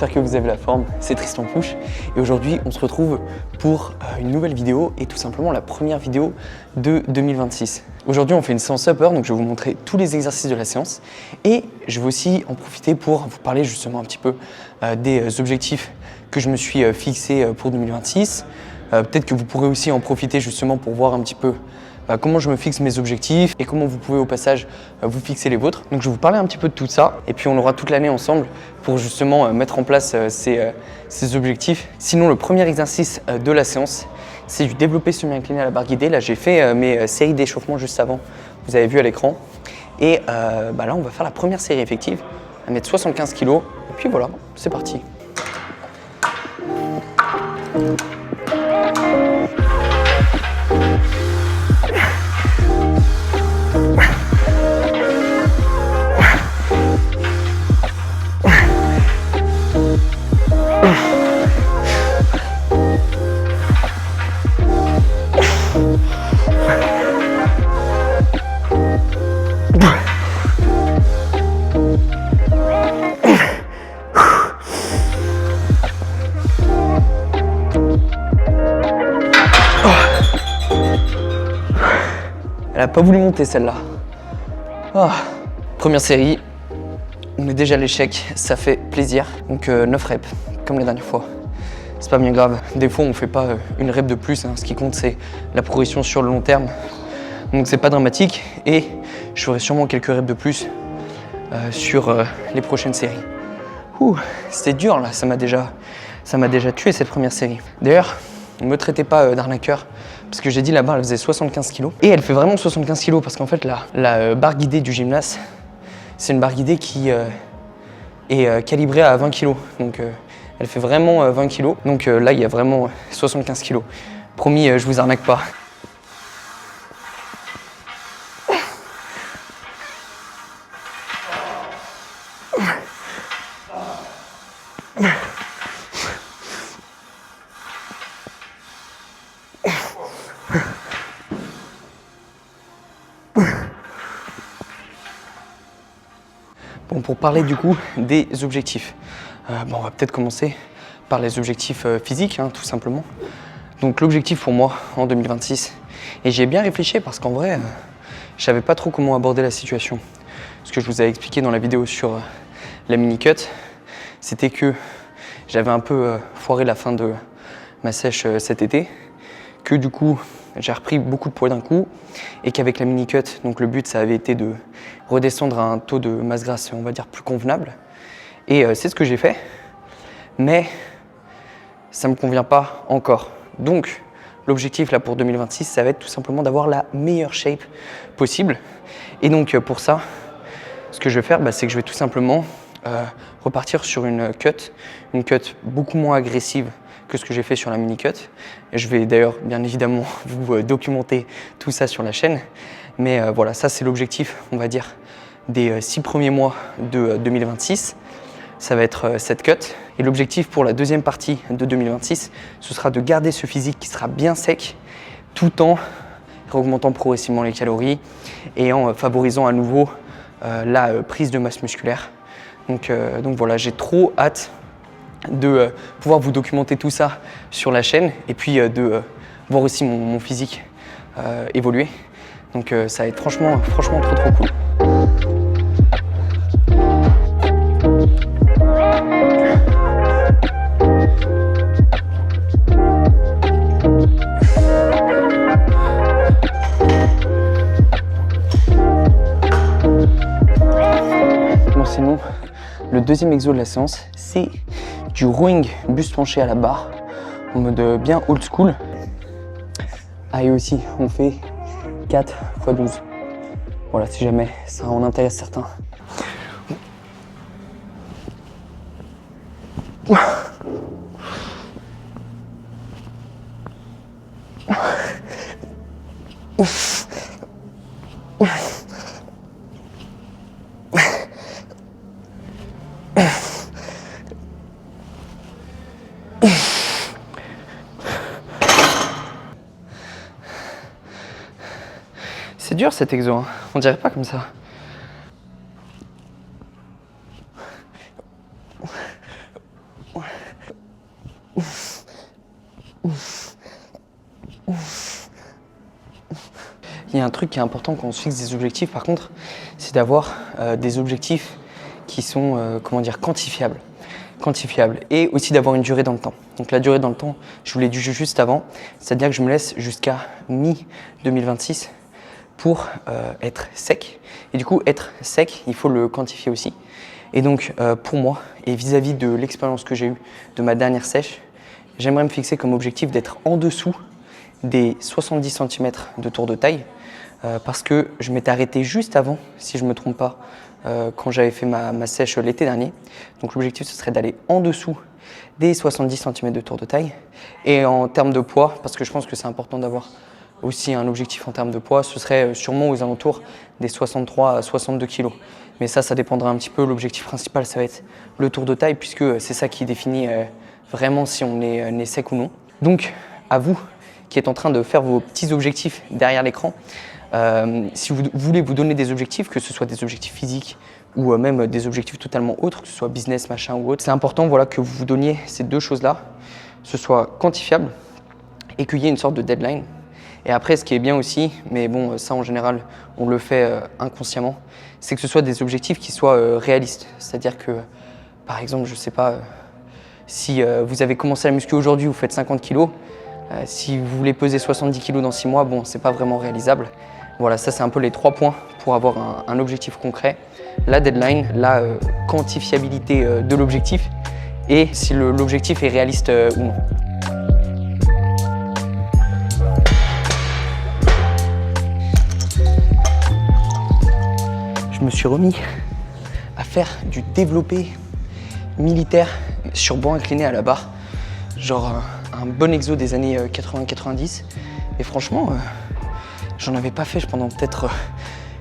j'espère que vous avez la forme, c'est Tristan Pouche et aujourd'hui on se retrouve pour une nouvelle vidéo et tout simplement la première vidéo de 2026. Aujourd'hui on fait une séance upper, donc je vais vous montrer tous les exercices de la séance et je vais aussi en profiter pour vous parler justement un petit peu des objectifs que je me suis fixé pour 2026. Peut-être que vous pourrez aussi en profiter justement pour voir un petit peu comment je me fixe mes objectifs et comment vous pouvez au passage vous fixer les vôtres. Donc je vais vous parler un petit peu de tout ça et puis on aura toute l'année ensemble pour justement mettre en place ces objectifs. Sinon le premier exercice de la séance, c'est du développé semi-incliné à la barre guidée. Là j'ai fait mes séries d'échauffement juste avant, vous avez vu à l'écran. Et là on va faire la première série effective, à mettre 75 kg et puis voilà, c'est parti. Elle n'a pas voulu monter celle-là. Première série, on est déjà à l'échec, ça fait plaisir. Donc 9 reps, comme les dernières fois. C'est pas bien grave. Des fois on fait pas une rep de plus, hein. Ce qui compte c'est la progression sur le long terme. Donc c'est pas dramatique et je ferai sûrement quelques reps de plus sur les prochaines séries. C'était dur là, ça m'a déjà tué cette première série. D'ailleurs, ne me traitez pas d'arnaqueur, parce que j'ai dit la barre elle faisait 75 kg. Et elle fait vraiment 75 kg parce qu'en fait la barre guidée du gymnase, c'est une barre guidée qui est calibrée à 20 kg. Donc elle fait vraiment 20 kg. Donc là il y a vraiment 75 kg. Promis, je vous arnaque pas. Bon, pour parler du coup des objectifs, on va peut-être commencer par les objectifs physiques, hein, tout simplement. Donc l'objectif pour moi en 2026, et j'y ai bien réfléchi parce qu'en vrai, je savais pas trop comment aborder la situation. Ce que je vous avais expliqué dans la vidéo sur la mini-cut, c'était que j'avais un peu foiré la fin de ma sèche cet été, que du coup j'ai repris beaucoup de poids d'un coup et qu'avec la mini-cut, donc le but ça avait été de redescendre à un taux de masse grasse on va dire plus convenable et c'est ce que j'ai fait, mais ça me convient pas encore. Donc l'objectif là pour 2026 ça va être tout simplement d'avoir la meilleure shape possible et donc pour ça ce que je vais faire c'est que je vais tout simplement repartir sur une cut beaucoup moins agressive que ce que j'ai fait sur la mini-cut. Je vais d'ailleurs bien évidemment vous documenter tout ça sur la chaîne. Mais voilà, ça c'est l'objectif, on va dire, des 6 premiers mois de 2026. Ça va être cette cut. Et l'objectif pour la deuxième partie de 2026, ce sera de garder ce physique qui sera bien sec, tout en augmentant progressivement les calories et en favorisant à nouveau la prise de masse musculaire. Donc voilà, j'ai trop hâte de pouvoir vous documenter tout ça sur la chaîne et puis de voir aussi mon physique évoluer. Donc ça va être franchement trop cool. Bon, sinon, le deuxième exo de la séance, c'est du rowing buste penché à la barre, en mode bien old school. Et aussi, on fait 4 x 12. Voilà, si jamais ça en intéresse certains. C'est dur cet exo, hein. On dirait pas comme ça. a un truc qui est important quand on se fixe des objectifs, par contre, c'est d'avoir des objectifs qui sont quantifiables. Et aussi d'avoir une durée dans le temps. Donc la durée dans le temps, je vous l'ai dit juste avant, c'est-à-dire que je me laisse jusqu'à mi-2026 pour être sec. Et du coup, être sec, il faut le quantifier aussi. Et donc, pour moi, et vis-à-vis de l'expérience que j'ai eue de ma dernière sèche, j'aimerais me fixer comme objectif d'être en dessous des 70 cm de tour de taille, parce que je m'étais arrêté juste avant, si je ne me trompe pas, quand j'avais fait ma sèche l'été dernier. Donc l'objectif, ce serait d'aller en dessous des 70 cm de tour de taille. Et en termes de poids, parce que je pense que c'est important d'avoir aussi un objectif en termes de poids, ce serait sûrement aux alentours des 63 à 62 kg. Mais ça dépendra un petit peu. L'objectif principal, ça va être le tour de taille, puisque c'est ça qui définit vraiment si on est sec ou non. Donc, à vous qui êtes en train de faire vos petits objectifs derrière l'écran, si vous voulez vous donner des objectifs, que ce soit des objectifs physiques ou même des objectifs totalement autres, que ce soit business, machin ou autre, c'est important que vous vous donniez ces deux choses-là, ce soit quantifiable et qu'il y ait une sorte de deadline. Et après, ce qui est bien aussi, mais bon, ça en général, on le fait inconsciemment, c'est que ce soit des objectifs qui soient réalistes. C'est-à-dire que, par exemple, je sais pas, si vous avez commencé la muscu aujourd'hui, vous faites 50 kg, si vous voulez peser 70 kg dans 6 mois, bon, c'est pas vraiment réalisable. Voilà, ça c'est un peu les 3 points pour avoir un objectif concret. La deadline, la quantifiabilité de l'objectif et si l'objectif est réaliste ou non. Je me suis remis à faire du développé militaire sur banc incliné à la barre. Genre un bon exo des années 80-90. Et franchement, j'en avais pas fait pendant peut-être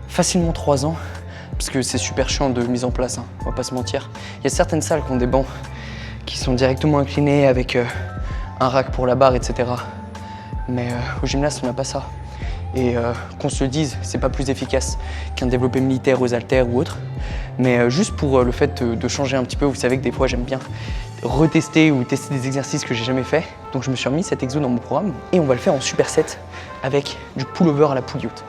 facilement 3 ans. Parce que c'est super chiant de mise en place, hein, on va pas se mentir. Il y a certaines salles qui ont des bancs qui sont directement inclinés avec un rack pour la barre, etc. Mais au gymnase, on n'a pas ça. Et qu'on se le dise, c'est pas plus efficace qu'un développé militaire aux haltères ou autre. Mais juste pour le fait de changer un petit peu, vous savez que des fois j'aime bien retester ou tester des exercices que j'ai jamais fait. Donc je me suis remis cet exo dans mon programme et on va le faire en superset avec du pullover à la pull-out.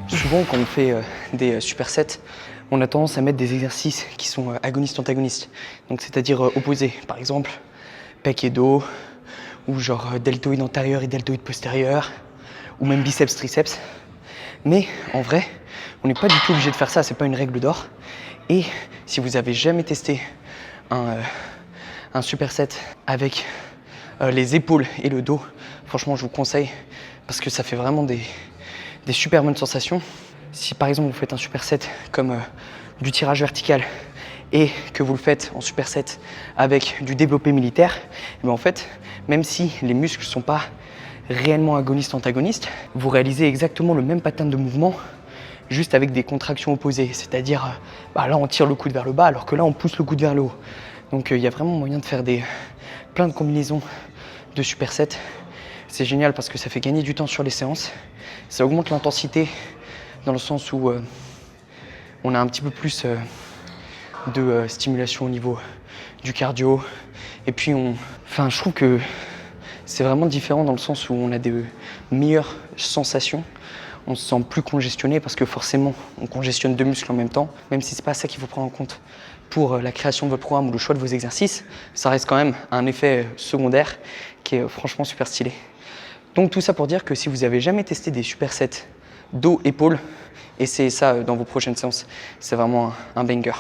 Souvent, quand on fait des supersets, on a tendance à mettre des exercices qui sont agonistes-antagonistes. Donc, c'est-à-dire opposés. Par exemple, pec et dos, ou genre deltoïde antérieur et deltoïde postérieur, ou même biceps-triceps. Mais en vrai, on n'est pas du tout obligé de faire ça, c'est pas une règle d'or. Et si vous avez jamais testé un superset avec les épaules et le dos, franchement, je vous conseille parce que ça fait vraiment des super bonnes sensations. Si par exemple vous faites un superset comme du tirage vertical et que vous le faites en superset avec du développé militaire, eh bien en fait, même si les muscles ne sont pas réellement agonistes-antagonistes, vous réalisez exactement le même pattern de mouvement, juste avec des contractions opposées. C'est-à-dire, là on tire le coude vers le bas alors que là on pousse le coude vers le haut. Donc il y a vraiment moyen de faire plein de combinaisons de supersets C'est génial parce que ça fait gagner du temps sur les séances. Ça augmente l'intensité dans le sens où on a un petit peu plus de stimulation au niveau du cardio. Et puis, je trouve que c'est vraiment différent dans le sens où on a des meilleures sensations. On se sent plus congestionné parce que forcément, on congestionne deux muscles en même temps. Même si c'est pas ça qu'il faut prendre en compte pour la création de votre programme ou le choix de vos exercices, ça reste quand même un effet secondaire qui est franchement super stylé. Donc tout ça pour dire que si vous avez jamais testé des supersets dos, épaules, essayez ça dans vos prochaines séances. C'est vraiment un banger.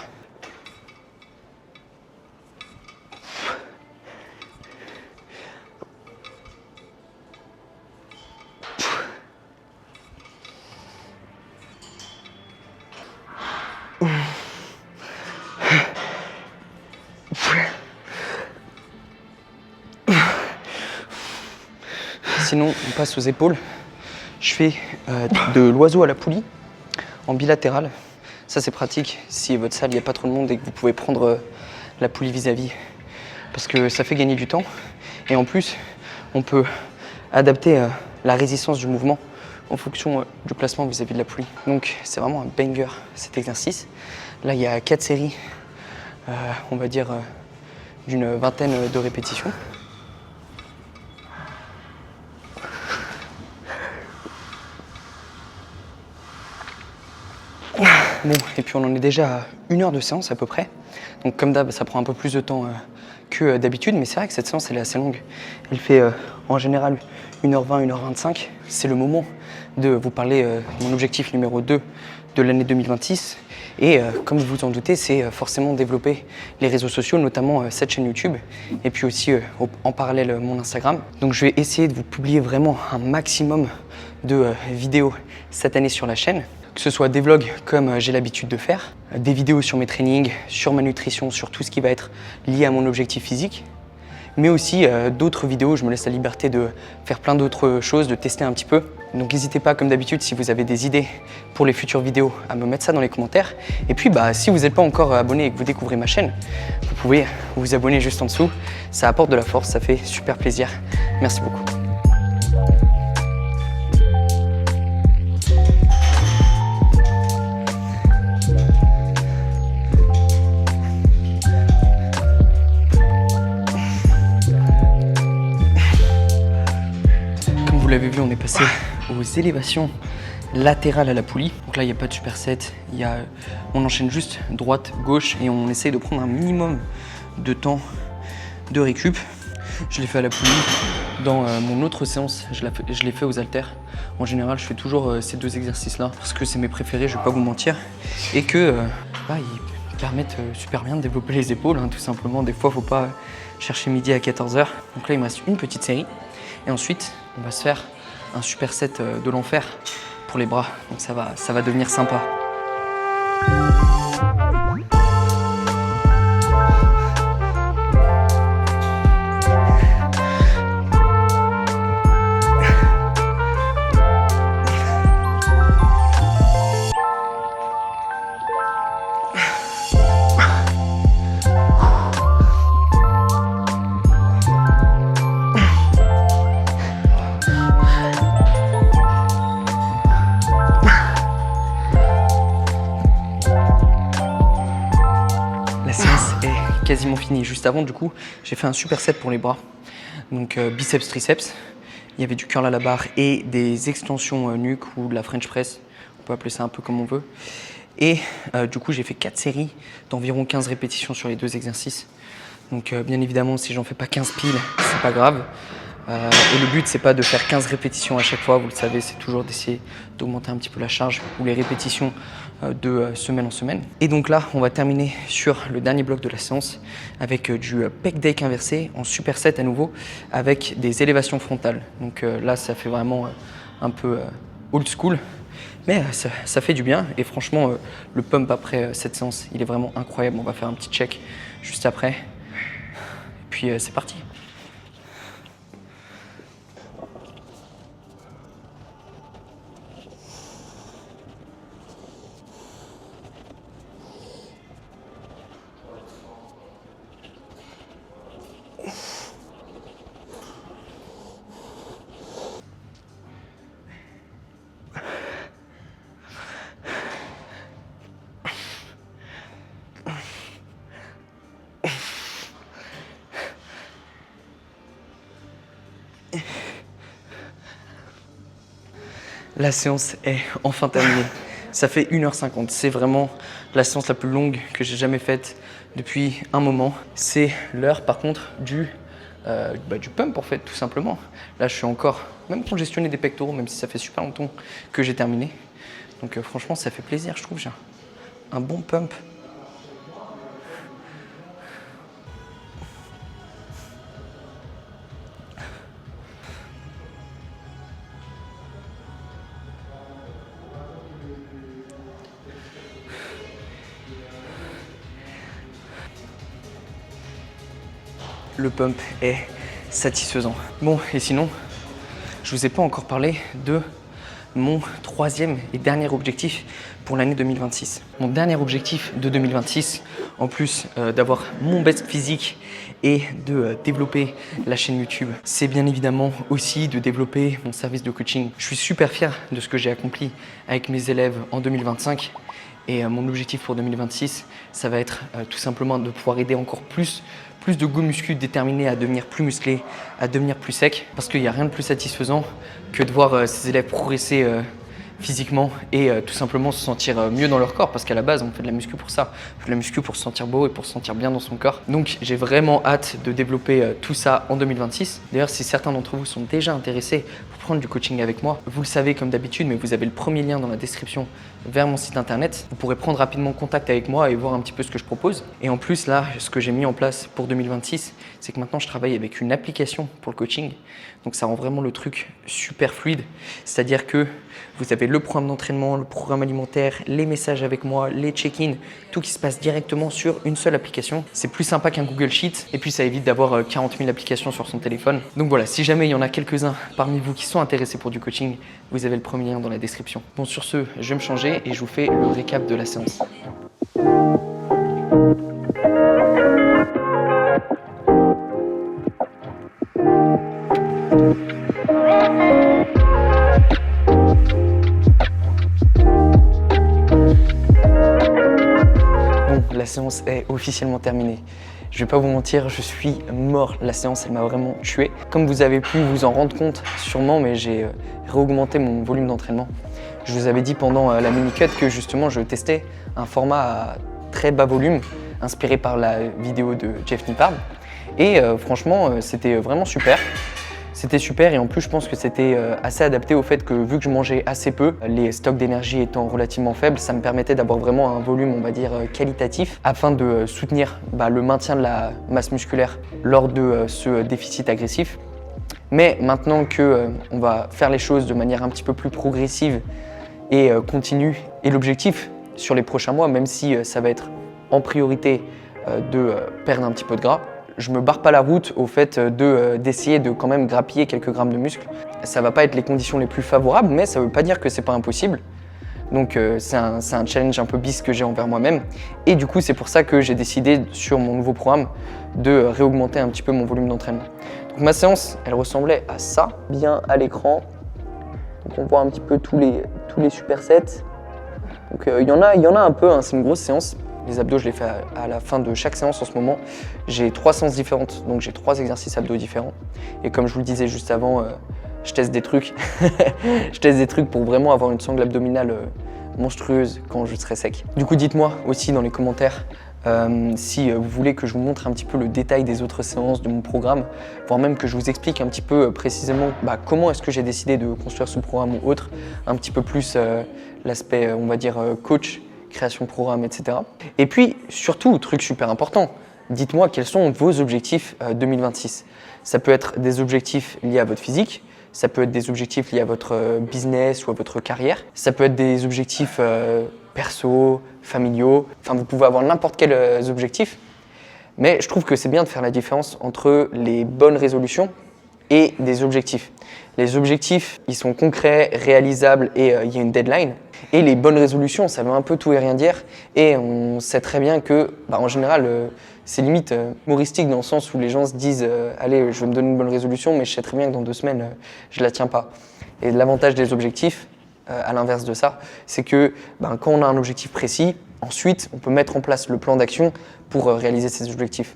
Sinon, on passe aux épaules. Je fais de l'oiseau à la poulie en bilatéral. Ça, c'est pratique si votre salle, il n'y a pas trop de monde et que vous pouvez prendre la poulie vis-à-vis. Parce que ça fait gagner du temps. Et en plus, on peut adapter la résistance du mouvement en fonction du placement vis-à-vis de la poulie. Donc, c'est vraiment un banger, cet exercice. Là, il y a 4 séries, on va dire, d'une vingtaine de répétitions. Bon, et puis on en est déjà à 1 heure de séance à peu près. Donc comme d'hab, ça prend un peu plus de temps que d'habitude, mais c'est vrai que cette séance, elle est assez longue. Elle fait en général 1h20, 1h25. C'est le moment de vous parler de mon objectif numéro 2 de l'année 2026. Et comme vous vous en doutez, c'est forcément développer les réseaux sociaux, notamment cette chaîne YouTube, et puis aussi en parallèle mon Instagram. Donc je vais essayer de vous publier vraiment un maximum de vidéos cette année sur la chaîne. Que ce soit des vlogs comme j'ai l'habitude de faire, des vidéos sur mes trainings, sur ma nutrition, sur tout ce qui va être lié à mon objectif physique, mais aussi d'autres vidéos, je me laisse la liberté de faire plein d'autres choses, de tester un petit peu. Donc n'hésitez pas, comme d'habitude, si vous avez des idées pour les futures vidéos, à me mettre ça dans les commentaires. Et puis si vous n'êtes pas encore abonné et que vous découvrez ma chaîne, vous pouvez vous abonner juste en dessous. Ça apporte de la force, ça fait super plaisir. Merci beaucoup. Vous l'avez vu, on est passé aux élévations latérales à la poulie. Donc là, il n'y a pas de superset. On enchaîne juste droite, gauche et on essaye de prendre un minimum de temps de récup. Je l'ai fait à la poulie. Dans mon autre séance, je l'ai fait aux haltères. En général, je fais toujours ces deux exercices-là parce que c'est mes préférés, je ne vais pas vous mentir. Et que ils permettent super bien de développer les épaules, tout simplement. Des fois, il ne faut pas chercher midi à 14h. Donc là, il me reste une petite série. Et ensuite, on va se faire un superset de l'enfer pour les bras. Donc ça va devenir sympa. Quasiment fini. Juste avant, du coup, j'ai fait un superset pour les bras. Donc biceps, triceps. Il y avait du curl à la barre et des extensions nuque ou de la French press. On peut appeler ça un peu comme on veut. Et du coup, j'ai fait 4 séries d'environ 15 répétitions sur les 2 exercices. Donc bien évidemment, si j'en fais pas 15 piles, c'est pas grave. Et le but, c'est pas de faire 15 répétitions à chaque fois, vous le savez, c'est toujours d'essayer d'augmenter un petit peu la charge ou les répétitions de semaine en semaine. Et donc là, on va terminer sur le dernier bloc de la séance avec du pec deck inversé en superset à nouveau avec des élévations frontales. Donc là, ça fait vraiment un peu old school, mais ça fait du bien. Et franchement, le pump après cette séance, il est vraiment incroyable. On va faire un petit check juste après. Et puis c'est parti. La séance est enfin terminée. Ça fait 1h50. C'est vraiment la séance la plus longue que j'ai jamais faite depuis un moment. C'est l'heure par contre du pump en fait, tout simplement. Là, je suis encore même congestionné des pectoraux, même si ça fait super longtemps que j'ai terminé. Donc franchement, ça fait plaisir, je trouve. J'ai un bon pump. Le pump est satisfaisant. Bon, et sinon, je vous ai pas encore parlé de mon troisième et dernier objectif pour l'année 2026. Mon dernier objectif de 2026, en plus d'avoir mon best physique et de développer la chaîne YouTube, c'est bien évidemment aussi de développer mon service de coaching. Je suis super fier de ce que j'ai accompli avec mes élèves en 2025. Et mon objectif pour 2026, ça va être tout simplement de pouvoir aider encore plus de go muscu déterminés à devenir plus musclés, à devenir plus secs. Parce qu'il n'y a rien de plus satisfaisant que de voir ces élèves progresser physiquement et tout simplement se sentir mieux dans leur corps. Parce qu'à la base, on fait de la muscu pour ça. On fait de la muscu pour se sentir beau et pour se sentir bien dans son corps. Donc j'ai vraiment hâte de développer tout ça en 2026. D'ailleurs, si certains d'entre vous sont déjà intéressés pour prendre du coaching avec moi, vous le savez comme d'habitude, mais vous avez le premier lien dans la description vers mon site internet. Vous pourrez prendre rapidement contact avec moi et voir un petit peu ce que je propose. Et en plus, là, ce que j'ai mis en place pour 2026, c'est que maintenant, je travaille avec une application pour le coaching. Donc, ça rend vraiment le truc super fluide. C'est-à-dire que vous avez le programme d'entraînement, le programme alimentaire, les messages avec moi, les check-in, tout qui se passe directement sur une seule application. C'est plus sympa qu'un Google Sheet et puis ça évite d'avoir 40 000 applications sur son téléphone. Donc voilà, si jamais il y en a quelques-uns parmi vous qui sont intéressés pour du coaching, vous avez le premier lien dans la description. Bon, sur ce, je vais me changer et je vous fais le récap de la séance. Bon, la séance est officiellement terminée. Je vais pas vous mentir, je suis mort. La séance, elle m'a vraiment tué. Comme vous avez pu vous en rendre compte sûrement, mais j'ai réaugmenté mon volume d'entraînement. Je vous avais dit pendant la mini-cut que justement je testais un format à très bas volume, inspiré par la vidéo de Jeff Nippard. Et franchement, c'était vraiment super. C'était super et en plus je pense que c'était assez adapté au fait que vu que je mangeais assez peu, les stocks d'énergie étant relativement faibles, ça me permettait d'avoir vraiment un volume on va dire qualitatif afin de soutenir le maintien de la masse musculaire lors de ce déficit agressif. Mais maintenant que on va faire les choses de manière un petit peu plus progressive et continue, et l'objectif sur les prochains mois, même si ça va être en priorité de perdre un petit peu de gras, je me barre pas la route au fait d'essayer de quand même grappiller quelques grammes de muscles. Ça va pas être les conditions les plus favorables, mais ça veut pas dire que c'est pas impossible. Donc c'est un challenge un peu bis que j'ai envers moi-même. Et du coup, c'est pour ça que j'ai décidé sur mon nouveau programme de réaugmenter un petit peu mon volume d'entraînement. Donc ma séance, elle ressemblait à ça, bien à l'écran. Donc on voit un petit peu tous les supersets. Donc il y en a un peu, hein, c'est une grosse séance. Les abdos, je les fais à la fin de chaque séance en ce moment. J'ai 3 séances différentes, donc j'ai 3 exercices abdos différents. Et comme je vous le disais juste avant, je teste des trucs. Je teste des trucs pour vraiment avoir une sangle abdominale monstrueuse quand je serai sec. Du coup, dites-moi aussi dans les commentaires si vous voulez que je vous montre un petit peu le détail des autres séances de mon programme, voire même que je vous explique un petit peu précisément comment est-ce que j'ai décidé de construire ce programme ou autre, un petit peu plus l'aspect, on va dire, coach, création de programme, etc. Et puis, surtout, truc super important, dites-moi quels sont vos objectifs 2026. Ça peut être des objectifs liés à votre physique, ça peut être des objectifs liés à votre business ou à votre carrière, ça peut être des objectifs perso, familiaux, enfin vous pouvez avoir n'importe quel objectif, mais je trouve que c'est bien de faire la différence entre les bonnes résolutions et des objectifs. Les objectifs, ils sont concrets, réalisables et il y a une deadline. Et les bonnes résolutions, ça veut un peu tout et rien dire. Et on sait très bien que, en général, c'est limite humoristique dans le sens où les gens se disent allez, je vais me donner une bonne résolution, mais je sais très bien que dans 2 semaines, je la tiens pas. Et l'avantage des objectifs, à l'inverse de ça, c'est que quand on a un objectif précis, ensuite, on peut mettre en place le plan d'action pour réaliser ces objectifs.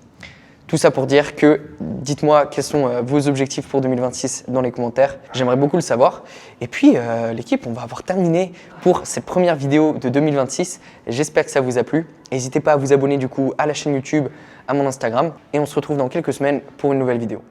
Tout ça pour dire que dites-moi quels sont vos objectifs pour 2026 dans les commentaires. J'aimerais beaucoup le savoir. Et puis l'équipe, on va avoir terminé pour cette première vidéo de 2026. J'espère que ça vous a plu. N'hésitez pas à vous abonner du coup à la chaîne YouTube, à mon Instagram. Et on se retrouve dans quelques semaines pour une nouvelle vidéo.